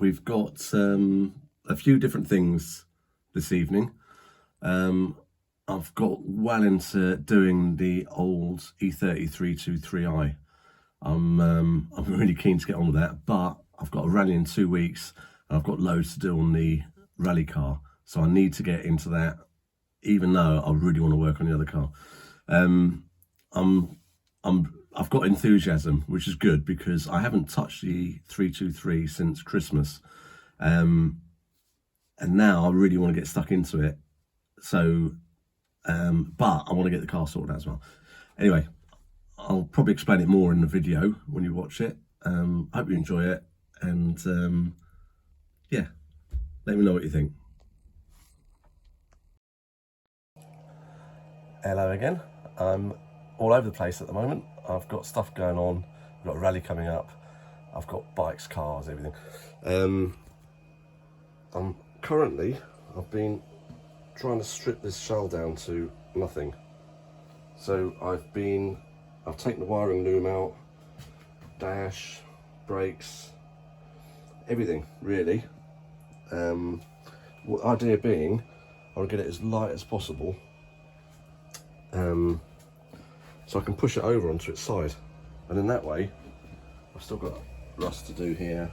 we've got a few different things this evening. I've got well into doing the old E30 I'm really keen to get on with that, but I've got a rally in 2 weeks and I've got loads to do on the rally car, so I need to get into that, even though I really want to work on the other car. I've got enthusiasm, which is good because I haven't touched the 323 since Christmas, and now I really want to get stuck into it. So, but I want to get the car sorted out as well. Anyway, I'll probably explain it more in the video when you watch it. Hope you enjoy it, and yeah, let me know what you think. Hello again. I'm all over the place at the moment. I've got stuff going on. I've got a rally coming up. I've got bikes, cars, everything. I've been trying to strip this shell down to nothing. So I've taken the wiring loom out, dash, brakes, everything really. Idea being, I want to get it as light as possible, so I can push it over onto its side, and in that way I've still got rust to do here,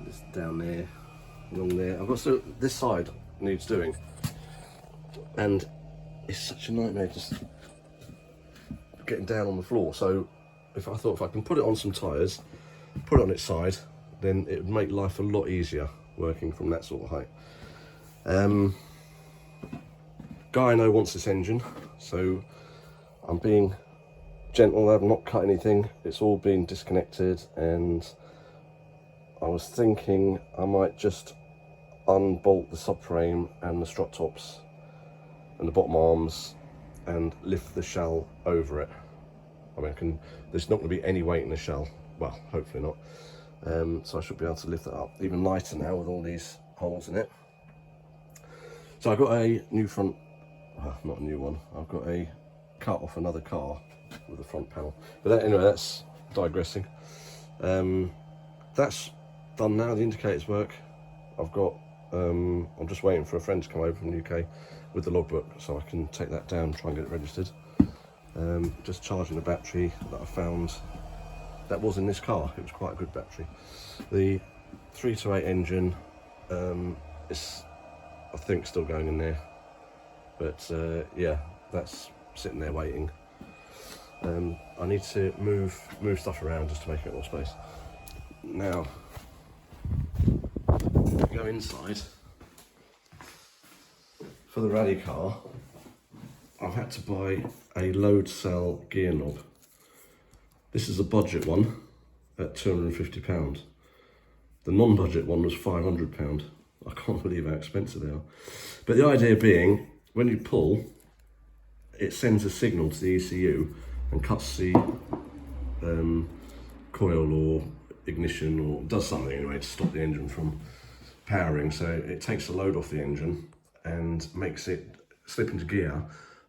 this down there, along there. This side needs doing, and it's such a nightmare just getting down on the floor. So if I can put it on some tyres, put it on its side, then it would make life a lot easier working from that sort of height. Guy I know wants this engine, so I'm being gentle. I've not cut anything, it's all been disconnected, and I was thinking I might just unbolt the subframe and the strut tops and the bottom arms and lift the shell over it. I reckon there's not going to be any weight in the shell, well, hopefully not, so I should be able to lift it up even lighter now with all these holes in it. So I got a new front, well, not a new one, I've got a cut off another car with a front panel, but anyway, that's digressing. That's done now, the indicators work. I'm just waiting for a friend to come over from the UK with the logbook so I can take that down, try and get it registered. Just charging the battery that I found that was in this car. It was quite a good battery. The 328 engine is, I think, still going in there, but yeah, that's sitting there waiting. I need to move stuff around just to make it more space. Now, go inside. For the rally car, I've had to buy a load cell gear knob. This is a budget one at £250. The non-budget one was £500. I can't believe how expensive they are. But the idea being, when you pull, it sends a signal to the ECU and cuts the coil or ignition, or does something anyway to stop the engine from powering. So it takes the load off the engine and makes it slip into gear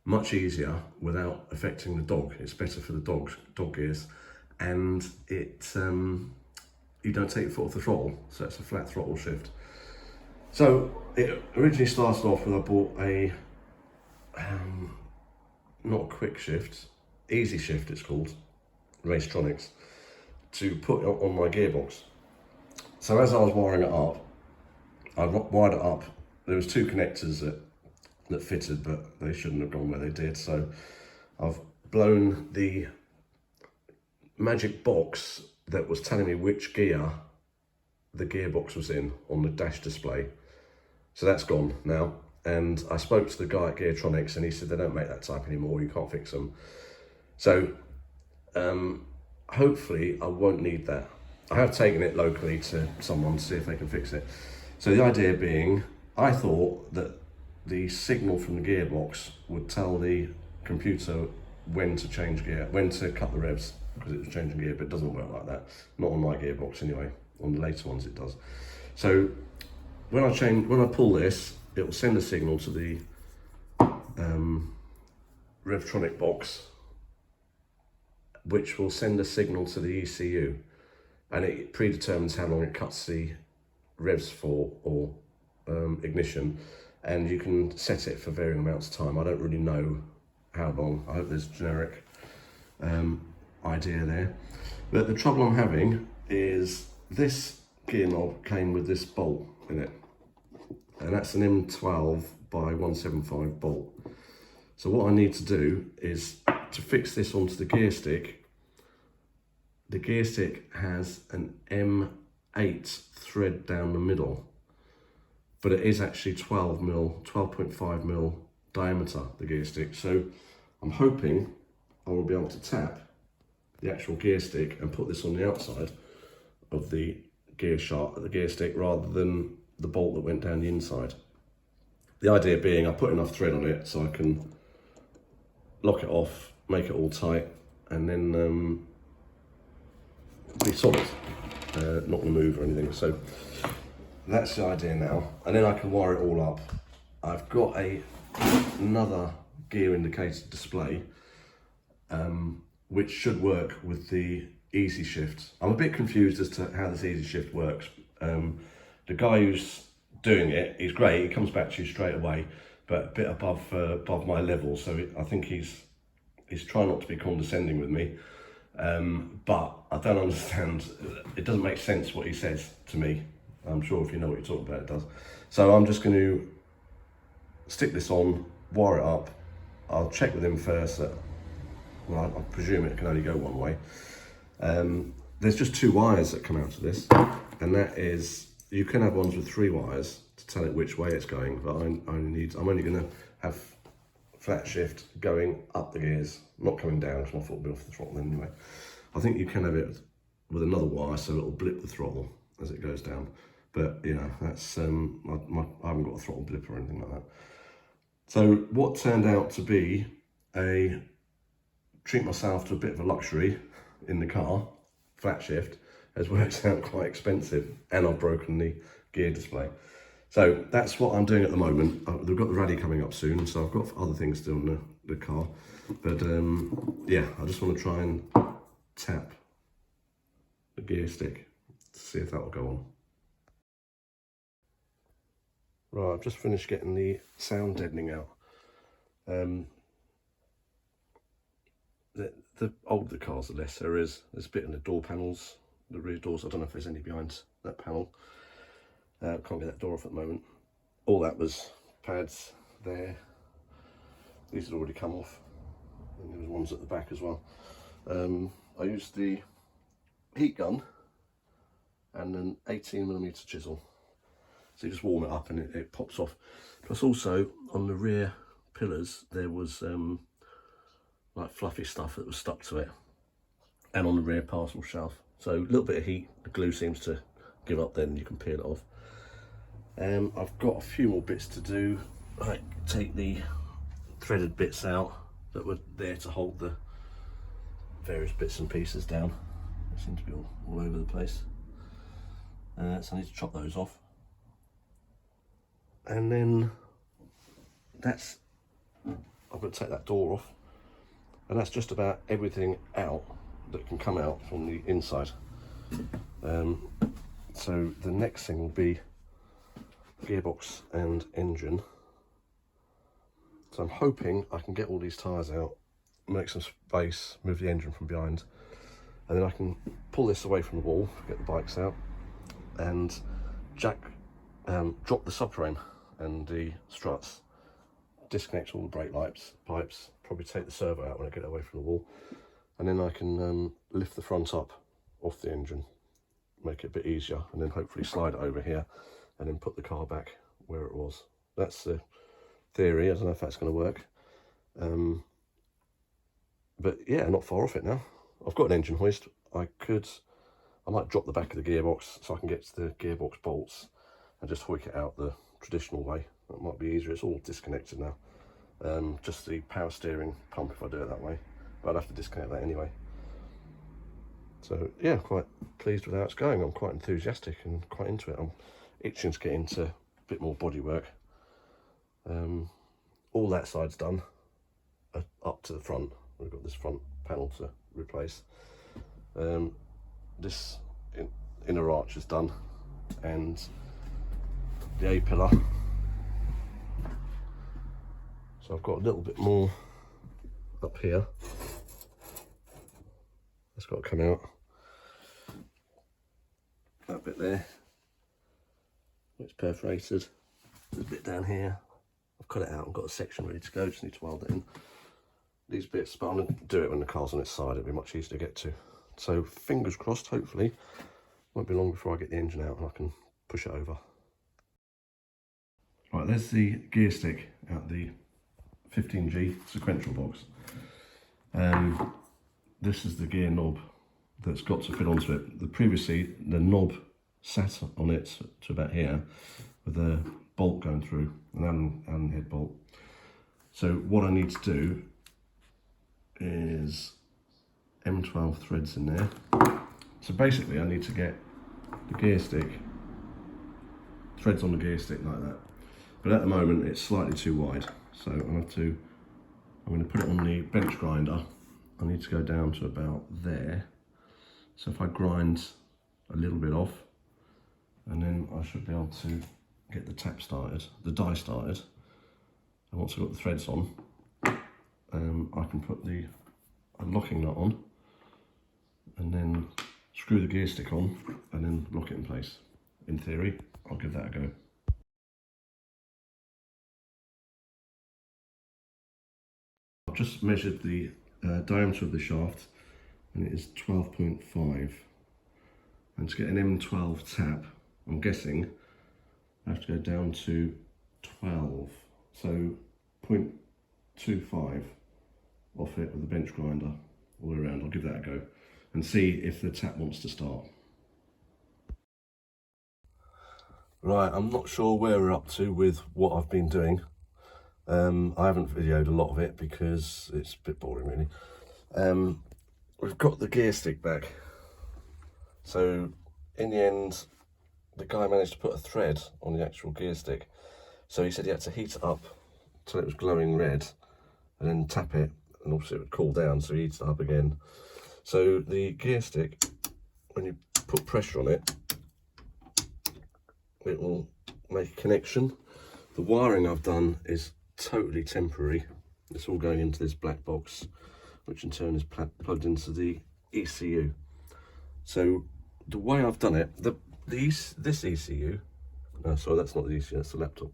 much easier without affecting the dog. It's better for the dog gears, and you don't take your foot off the throttle, so it's a flat throttle shift. So it originally started off with, I bought a not a quick shift, easy shift it's called, Jerseytronics, to put on my gearbox. So as I was wiring it up, I wired it up. There was two connectors that fitted, but they shouldn't have gone where they did. So I've blown the magic box that was telling me which gear the gearbox was in on the dash display. So that's gone now. And I spoke to the guy at Geartronics and he said they don't make that type anymore, you can't fix them. So hopefully I won't need that. I have taken it locally to someone to see if they can fix it. So the idea being, I thought that the signal from the gearbox would tell the computer when to change gear, when to cut the revs, because it was changing gear, but it doesn't work like that. Not on my gearbox anyway. On the later ones it does. So when I pull this, it will send a signal to the Revtronic box, which will send a signal to the ECU. and it predetermines how long it cuts the revs for, or ignition, and you can set it for varying amounts of time. I don't really know how long. I hope there's a generic idea there. But the trouble I'm having is this gear knob came with this bolt in it, and that's an M12 by 175 bolt. So what I need to do is to fix this onto the gear stick. The gear stick has an M8 thread down the middle, but it is actually 12.5 mil diameter, the gear stick. So I'm hoping I will be able to tap the actual gear stick and put this on the outside of the gear shaft, the gear stick, rather than the bolt that went down the inside. The idea being I put enough thread on it so I can lock it off, make it all tight, and then be solid, not going to move or anything. So that's the idea now, and then I can wire it all up. I've got another gear indicator display, which should work with the easyshift. I'm a bit confused as to how this easyshift works. The guy who's doing it, he's great, he comes back to you straight away, but a bit above my level, so I think he's trying not to be condescending with me, but I don't understand. It doesn't make sense what he says to me. I'm sure if you know what you're talking about, it does. So I'm just going to stick this on, wire it up. I'll check with him first that, well, I presume it can only go one way. There's just 2 wires that come out of this, and that is, you can have ones with 3 wires to tell it which way it's going, but I'm only going to have flat shift going up the gears, not coming down, because my foot will be off the throttle anyway. I think you can have it with another wire, so it'll blip the throttle as it goes down. But you know, that's I haven't got a throttle blip or anything like that. So what turned out to be treat myself to a bit of a luxury in the car, flat shift, has worked out quite expensive, and I've broken the gear display. So that's what I'm doing at the moment. We've got the rally coming up soon, so I've got other things to do on the car. But yeah, I just want to try and tap the gear stick to see if that will go on. Right, I've just finished getting the sound deadening out. The older the cars, the less there is. There's a bit in the door panels, the rear doors. I don't know if there's any behind that panel. Can't get that door off at the moment. All that was pads there. These had already come off, and there was ones at the back as well. I used the heat gun and an 18mm chisel. So you just warm it up and it pops off. Plus also on the rear pillars there was like fluffy stuff that was stuck to it, and on the rear parcel shelf. So a little bit of heat, the glue seems to give up, then you can peel it off. I've got a few more bits to do, like take the threaded bits out that were there to hold the various bits and pieces down. They seem to be all over the place. So I need to chop those off. And then I'm going to take that door off, and that's just about everything out that can come out from the inside. So the next thing will be gearbox and engine. So I'm hoping I can get all these tyres out, make some space, move the engine from behind, and then I can pull this away from the wall, get the bikes out, and drop the subframe and the struts, disconnect all the brake pipes, probably take the servo out when I get it away from the wall, and then I can lift the front up off the engine, make it a bit easier, and then hopefully slide it over here and then put the car back where it was. That's the theory. I don't know if that's going to work, but yeah, not far off it now. I've got an engine hoist. I might drop the back of the gearbox so I can get to the gearbox bolts and just hoik it out the traditional way. That might be easier. It's all disconnected now. Just the power steering pump if I do it that way, but I'd have to disconnect that anyway. So yeah, quite pleased with how it's going. I'm quite enthusiastic and quite into it. I'm itching to get into a bit more body work. All that side's done, up to the front. We've got this front panel to replace. This inner arch is done, and the A-pillar. So I've got a little bit more up here. That's got to come out. That bit there, it's perforated. There's a bit down here. I've cut it out and got a section ready to go. Just need to weld it in. These bits, but I'm going to do it when the car's on its side. It'll be much easier to get to. So fingers crossed, hopefully, won't be long before I get the engine out and I can push it over. Right, there's the gear stick out the 15G sequential box. This is the gear knob that's got to fit onto it. Previously, the knob sat on it to about here with a bolt going through, an Allen head bolt. So what I need to do is M12 threads in there. So basically I need to get the gear stick, threads on the gear stick like that. But at the moment it's slightly too wide. So I'm going to put it on the bench grinder. I need to go down to about there. So if I grind a little bit off, and then I should be able to get the tap started, the die started. And once I've got the threads on, I can put the locking nut on and then screw the gear stick on and then lock it in place. In theory, I'll give that a go. I've just measured the diameter of the shaft and it is 12.5. And to get an M12 tap, I'm guessing I have to go down to 12. So 0.25 off it with the bench grinder all the way around. I'll give that a go and see if the tap wants to start. Right, I'm not sure where we're up to with what I've been doing. I haven't videoed a lot of it because it's a bit boring really. We've got the gear stick back. So in the end, the guy managed to put a thread on the actual gear stick. So he said he had to heat it up till it was glowing red and then tap it, and also it would cool down, so he heats it up again. So the gear stick, when you put pressure on it, it will make a connection. The wiring I've done is totally temporary. It's all going into this black box, which in turn is plugged into the ECU. So the way I've done it, this ECU, sorry, that's not the ECU, that's the laptop.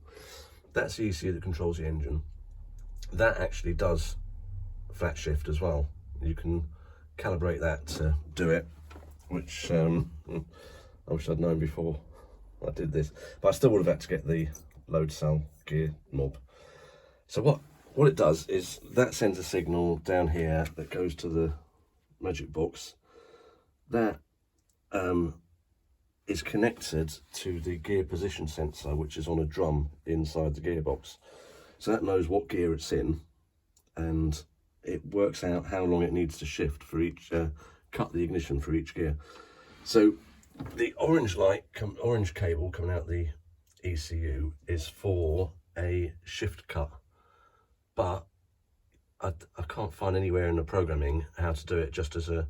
That's the ECU that controls the engine. That actually does flat shift as well. You can calibrate that to do it, which I wish I'd known before I did this, but I still would have had to get the load cell gear knob. So what it does is that sends a signal down here that goes to the magic box. That is connected to the gear position sensor, which is on a drum inside the gearbox. So that knows what gear it's in, and it works out how long it needs to shift for each, cut the ignition for each gear. So the orange orange cable coming out the ECU is for a shift cut, but I can't find anywhere in the programming how to do it just as a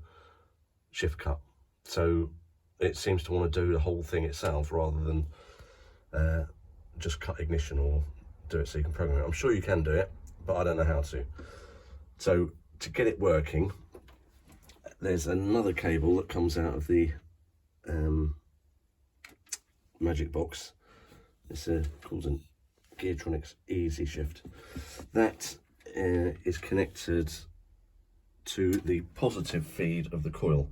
shift cut. So it seems to want to do the whole thing itself rather than just cut ignition or do it so you can program it. I'm sure you can do it, but I don't know how to. So to get it working, there's another cable that comes out of the magic box. It's called an geartronics easyshift. That is connected to the positive feed of the coil.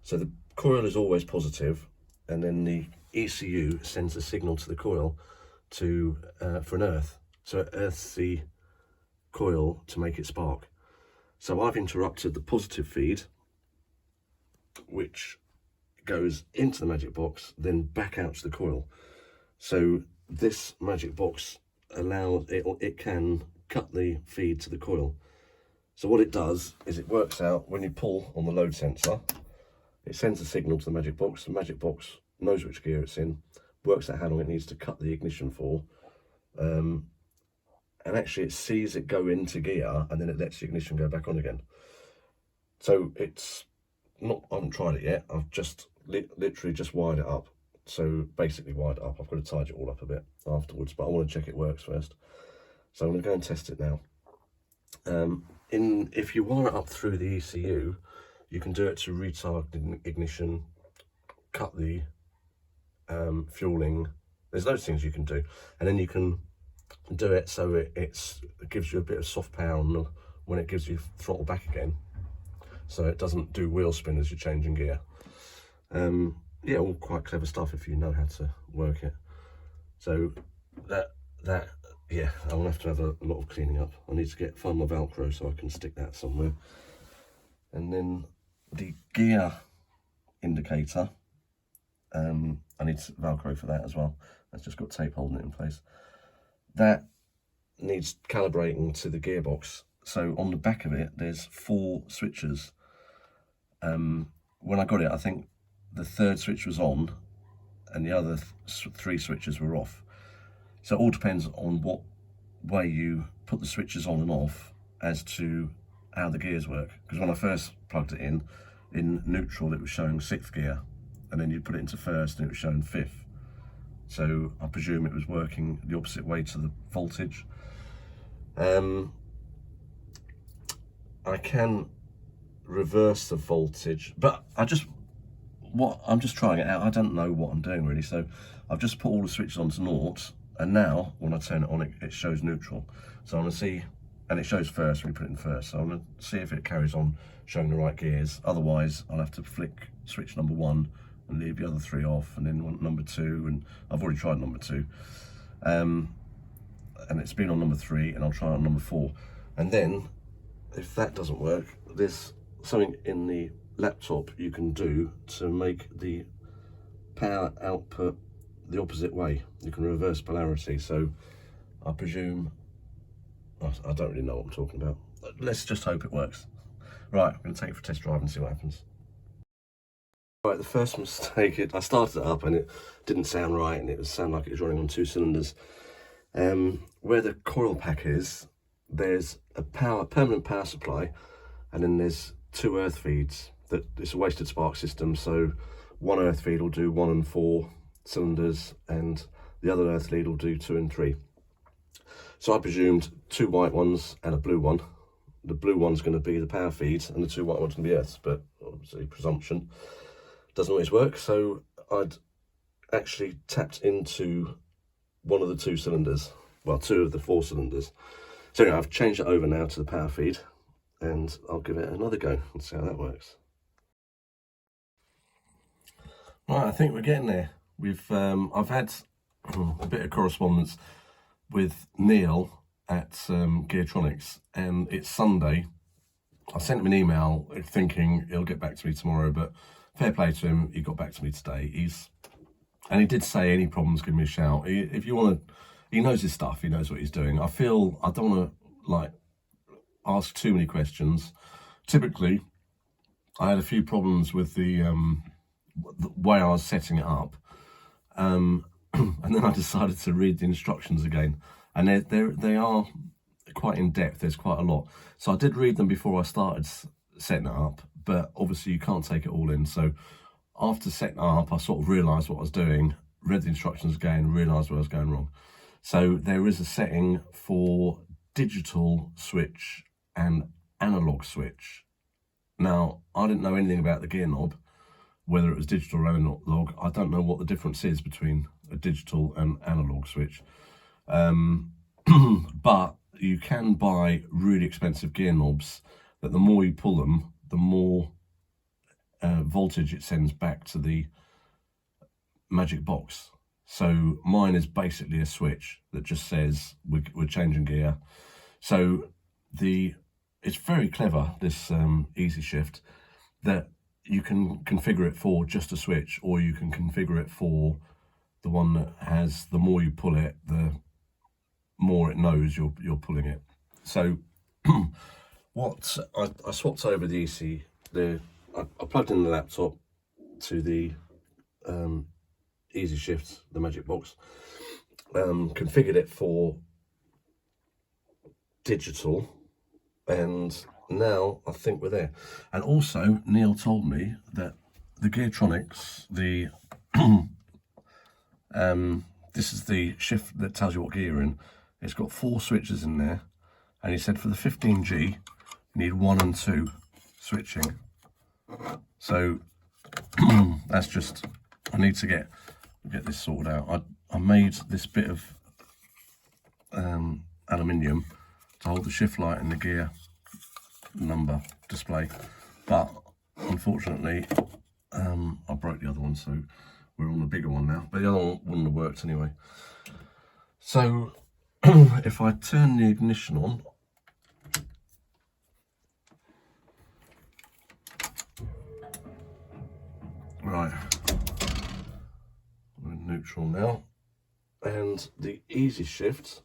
So the coil is always positive, and then the ECU sends a signal to the coil to for an earth. So it earths the coil to make it spark. So I've interrupted the positive feed, which goes into the magic box, then back out to the coil. So this magic box allows it can cut the feed to the coil. So what it does is it works out when you pull on the load sensor, it sends a signal to the magic box. The magic box knows which gear it's in, works out how long it needs to cut the ignition for, and actually it sees it go into gear and then it lets the ignition go back on again. So it's not, I haven't tried it yet, I've just literally just wired it up. So basically wired it up. I've got to tidy it all up a bit afterwards, but I want to check it works first. So I'm going to go and test it now. If you wire it up through the ECU, you can do it to retard ignition, cut the fueling. There's those things you can do, and then you can do it so it gives you a bit of soft power when it gives you throttle back again, so it doesn't do wheel spin as you're changing gear. Yeah, all quite clever stuff if you know how to work it. So yeah, I'll have to have a lot of cleaning up. I need to find my Velcro so I can stick that somewhere. And then the gear indicator, I need Velcro for that as well. That's just got tape holding it in place. That needs calibrating to the gearbox. So on the back of it, there's 4 switches. When I got it, I think the 3rd switch was on and the other 3 switches were off. So it all depends on what way you put the switches on and off as to how the gears work. Because when I first plugged it in neutral, it was showing 6th gear, and then you put it into 1st and it was showing 5th. So I presume it was working the opposite way to the voltage. I can reverse the voltage, but I'm just trying it out. I don't know what I'm doing really, so I've just put all the switches onto naught, and now when I turn it on, it shows neutral. So I'm going to see, and it shows 1st when you put it in 1st, so I'm going to see if it carries on showing the right gears. Otherwise I'll have to flick switch number 1 and leave the other 3 off, and then number 2, and I've already tried number 2, and it's been on number 3, and I'll try on number 4. And then if that doesn't work, there's something in the laptop you can do to make the power output the opposite way. You can reverse polarity. So I presume, I don't really know what I'm talking about. Let's just hope it works. Right, I'm going to take it for a test drive and see what happens. Right, the first mistake, I started it up and it didn't sound right, and it would sound like it was running on 2 cylinders. Where the coil pack is, there's a permanent power supply, and then there's 2 earth feeds. It's a wasted spark system, so one earth feed will do 1 and 4 cylinders, and the other earth feed will do 2 and 3. So I presumed 2 white ones and a blue one. The blue one's going to be the power feed, and the 2 white ones are going to be earths, but obviously presumption doesn't always work. So I'd actually tapped into one of the 2 cylinders, well, 2 of the 4 cylinders. So anyway, I've changed it over now to the power feed, and I'll give it another go and see how that works. Right, I think we're getting there. I've had a bit of correspondence with Neil at Geartronics, and it's Sunday. I sent him an email thinking he'll get back to me tomorrow, but fair play to him, he got back to me today. And he did say any problems, give me a shout. If you want to, he knows his stuff, he knows what he's doing. I don't want to ask too many questions. Typically, I had a few problems with the way I was setting it up, and then I decided to read the instructions again, and they are quite in depth. There's quite a lot, so I did read them before I started setting it up, but obviously you can't take it all in. So after setting it up, I sort of realised what I was doing, read the instructions again, realised where I was going wrong. So there is a setting for digital switch and analog switch. Now, I didn't know anything about the gear knob, whether it was digital or analog. I don't know what the difference is between a digital and analog switch. But you can buy really expensive gear knobs that the more you pull them, the more voltage it sends back to the magic box. So mine is basically a switch that just says we're changing gear. So it's very clever, this easyshift, that you can configure it for just a switch, or you can configure it for the one that has, the more you pull it, the more it knows you're pulling it. So what I swapped over the I plugged in the laptop to the easyshift, the magic box, configured it for digital, and now I think we're there. And also Neil told me that the geartronics, the this is the shift that tells you what gear you're in. It's got 4 switches in there, and he said for the 15G you need 1 and 2 switching. So that's just, I need to get this sorted out. I made this bit of aluminium to hold the shift light and the gear number display, but unfortunately I broke the other one, so we're on the bigger one now, but the other one wouldn't have worked anyway. So if I turn the ignition on, right, we're in neutral now, and the easy shift,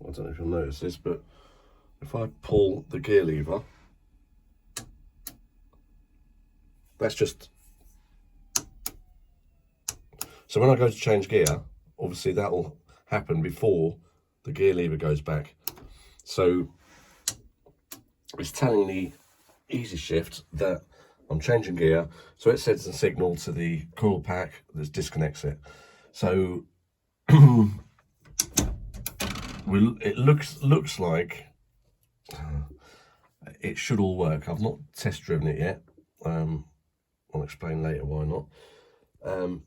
I don't know if you'll notice this, but if I pull the gear lever, that's just, so when I go to change gear, obviously that will happen before the gear lever goes back. So it's telling the easy shift that I'm changing gear, so it sends a signal to the coil pack that disconnects it. So it looks like it should all work. I've not test driven it yet. I'll explain later why not.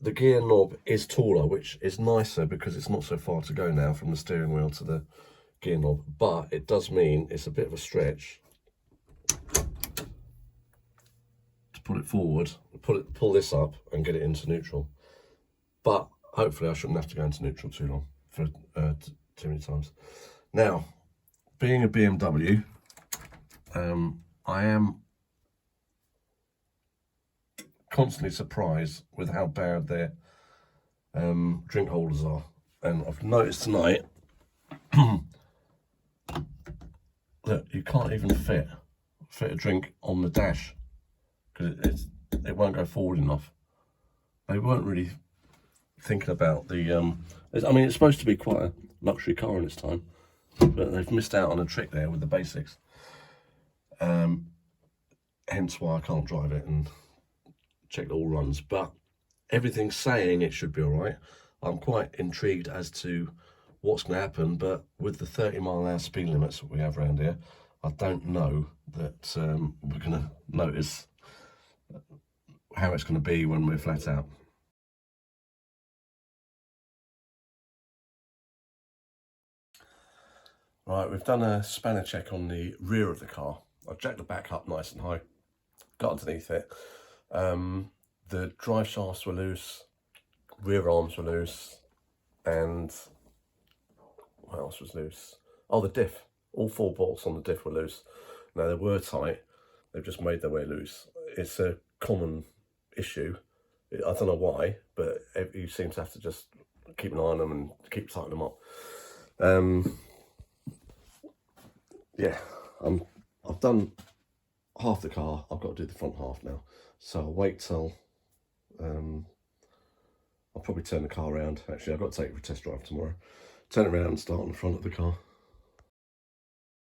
The gear knob is taller, which is nicer because it's not so far to go now from the steering wheel to the gear knob, but it does mean it's a bit of a stretch to put it forward, pull this up and get it into neutral. But hopefully I shouldn't have to go into neutral too long, for too many times. Now, being a BMW, I am constantly surprised with how bad their drink holders are, and I've noticed tonight that you can't even fit a drink on the dash because it won't go forward enough. They weren't really thinking about the I mean, it's supposed to be quite a luxury car in its time, but they've missed out on a trick there with the basics, hence why I can't drive it and check all runs. But everything's saying it should be all right. I'm quite intrigued as to what's going to happen, but with the 30-mile-an-hour speed limits that we have around here, I don't know that we're going to notice how it's going to be when we're flat out. Right, we've done a spanner check on the rear of the car. I've jacked the back up nice and high, got underneath it. The drive shafts were loose, rear arms were loose, and what else was loose? Oh, the diff. All 4 bolts on the diff were loose. Now, they were tight, they've just made their way loose. It's a common issue. I don't know why, but you seem to have to just keep an eye on them and keep tightening them up. Yeah, I've done half the car. I've got to do the front half now. So I'll wait till, I'll probably turn the car around. Actually, I've got to take it for a test drive tomorrow. Turn it around and start on the front of the car.